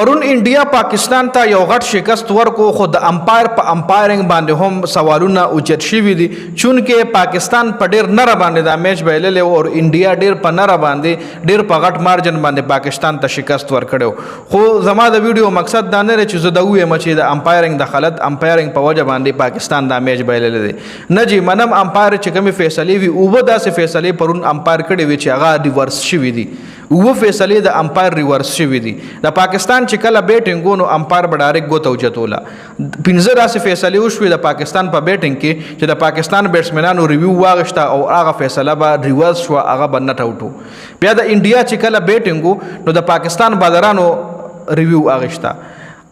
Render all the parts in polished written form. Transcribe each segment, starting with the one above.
پرون انډیا پاکستان ته یو غټ شکست ورکو خو د امپایر په امپایرنګ باندې هم سوالونه اوچت شوي دي چونکې پاکستان په ډیر نره باندې دا میچ بایللی او انډیا ډیر په نره باندې ډیر په غټ مارجن باندې پاکستان ته شکست ورکړو خو زما د ویډیو مقصد دا نه دی چې زه دا ووایم چې د امپایرنګ د غلط امپایرنګ په وجه باندې پاکستان دا میچ بایللی دی نه جی منم امپایر چې کومې فیصلې وي اوبه داسې فیصلې پرون امپایر کړې وي چې هغه ریورس شوي دي اوه فیصلې د امپایر ریورس شوي دي د پاکستان چې کله بیټینګ نو امپایر به ډایرکټ ګوته اوچتوله پنځه داسې فیصلې وشوې د پاکستان په بیټینګ کې چې د پاکستان بیټسمنانو ریویو واغشته او هغه فیصله به ریورس شوه هغه به نټ اوټ بیا د انډیا چې کله بیټینګ نو د پاکستان بالرانو ریویو اغشته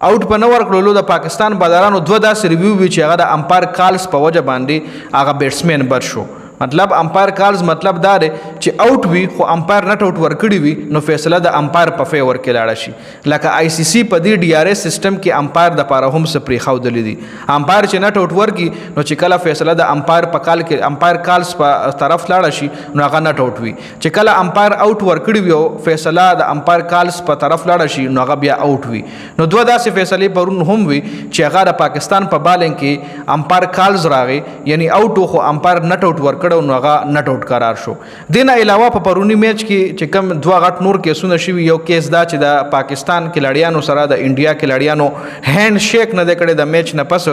آؤٹ په نه ورکړلو د پاکستان بالرانو دوه داسې ریویو وي چې هغه د امپایر کالز په وجه باندې هغه بیټسمین بد شو مطلب امپایر کالز مطلب دا دی چې آؤٹ وي خو امپایر نټ آؤٹ ورکړي وي نو فیصله د امپایر په فیور کې لاړه شي لکه آی سی سی په دې ډي آر ایس سیستم کې امپایر د پاره هم څه پرېښودلي دي امپایر چې نټ آؤٹ ورکړي نو چې کله فیصله د امپایر په کال کې امپایر کالز په طرف لاړه شي نو هغه نټ آؤٹ وي چې کله امپایر آؤٹ ورکړي وي او فیصله د امپایر کالز په طرف لاړه شي نو هغه بیا آؤٹ وي نو دوه داسې فیصلې پرون هم وي چې هغه د پاکستان په بالنګ کې امپایر کالز راغی یعنی آؤٹ خو امپایر نټ آؤٹ ورکړو نو هغه نټ آؤٹ قرار شو دینه علاوه په پرونی میچ کې چې کم دوه غټ نور کیسونه شوي یو کیس دا چې د پاکستان کھلاڑیانو سره د انډیا کھلاڑیانو هینډ شیک نه دی کړی د میچ نه پس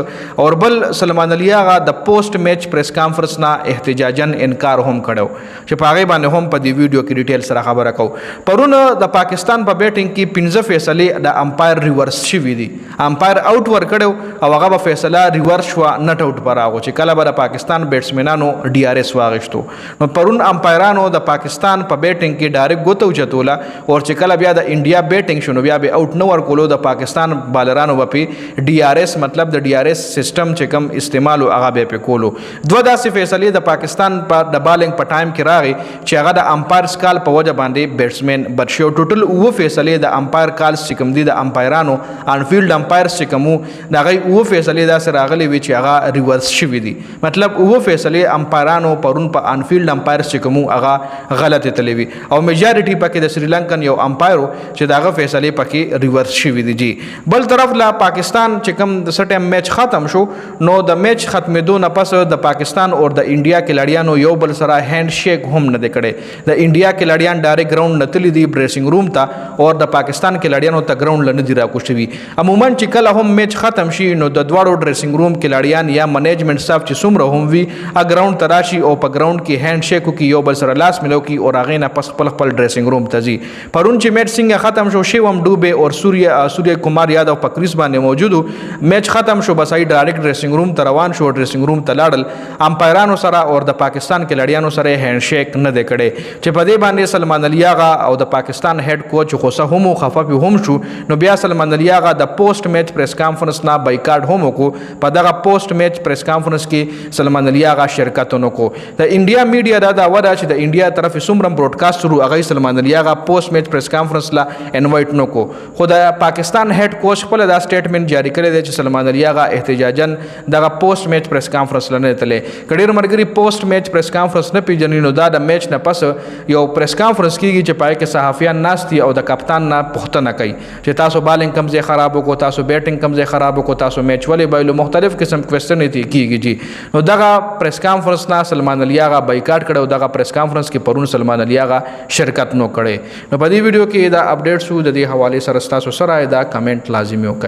او بل سلمان علي هغه د پوسټ میچ پریس کانفرنس نه احتجاجاً انکار هم کړو چې په هغې باندې هم په دې ویډیو کې ډیټیل سره خبره کوو پرون د پاکستان په بیټینګ کې 15 فیصلې د امپایر ریورس شوي دي امپایر آؤٹ ورکړو او هغه به فیصله ریورس شوه نټ آؤٹ پر راغو چې کله به د پاکستان بیټسمنانو ډي آر ایس واغشتو نو پرون امپایرانو د پاکستان په بیټینګ کې ډایرکټ ګوته اوچتوله او چې کله بیا د انډیا بیټینګ شو نو بیا به آؤٹ نه ورکولو د پاکستان بالرانو به پې ډي آر ایس مطلب د ډي آر ایس سیستم چې کوم استعمالو هغه به پې کولو دوه داسې فیصلې د پاکستان په د بالنګ په ټایم کې راغی چې هغه د امپایر کال په وجه باندې بیټسمین بد شي او ټوټل اوه فیصلې د امپایر کالز چې کوم دي د امپایرانو انفیلډ امپایرز چې کوم د هغې اوه فیصلې داسې راغلي وي چې هغه ریورس شوي دي مطلب اوه فیصلې امپایرانو پرون په انفیلډ امپایرز چې کوم هغه غلط تللی وي او میجارټي پکې د سریلانکن یو امپایرو چې دغه فیصلې پکې ریورس شوي دي جی بل طرف لا پاکستان چې کوم د سټیم میچ ختم شو نو د میچ ختمېدو نه پس د پاکستان او د انډیا کھلاڑیانو یو بل سره هینډ شیک هم نه دی کړی د انډیا کھلاڑیان ډایرکټ ګراوند نه تللی دي ډریسنګ روم ته او د پاکستان کھلاڑیانو ته ګراوند نه دي راکوشوي عموما چې کله هم میچ ختم شي نو د دواړو ډریسنګ روم کھلاڑیان یا منیجمنت سټاف چې څومره هم وي ا ګراوند ته راشي او په ګراوند کې هینډ شیک وکړي یو بل سره لاس ملو کی او هغې نه پس خپل ډریسنګ روم ته ځي پرون چې میچ څنګه ختم شو شیوم ډوبه او سوریا کمار یادو په کریس باندې موجودو میچ ختم شو بس ای ډایرکټ ډریسنګ روم ته روان شو ډریسنګ روم ته لاړل امپایرانو سره او د پاکستان کھلاڑیانو سره هینډ شیک نه دی کړی چې په دې باندې سلمان علي آغا او د پاکستان هیډ کوچ غوسه هم خفه هم شو نو بیا سلمان علي آغا د پوسټ میچ پریس کانفرنس نه بایکاټ هم وکړو په دغه پوسټ میچ پریس کانفرنس کې سلمان علي آغا شرکت وکړو د انډیا میډیا دا ودا چې د انډیا طرف څومره براډکاسټ شروع هغه سلمان علي آغا پوسټ میچ پریس کانفرنس لا انوایټ نکو خو د پاکستان هیډ کوچ خپل دا سټیټمنټ جاری کړی دی چې سلمان علي آغا احتجاجاً دغه پوسټ میچ پریس کانفرنس لنه تلې کډیر مرګري پوسټ میچ پریس کانفرنس نه پیژني نو دا د میچ نه پس یو پریس کانفرنس کیږي چې پای کې صحافیان ناستي او د کپتان نه پوښتنه کوي چې تاسو بالنګ کم ځای خراب وکړو تاسو بیټینګ کم ځای خراب وکړو تاسو میچ ولې بایلو مختلف قسم کوېسچن دي کیږي جی نو دغه پریس کانفرنس نه سلمان علي آغا بایکاټ کړو دغه پریس کانفرنس کې پرون سلمان علي آغا شرکت نو کړي نو په دې ویډیو کې دا اپډیټ شو د دې حواله سره تاسو سره دا کمنټ لازمي وکړئ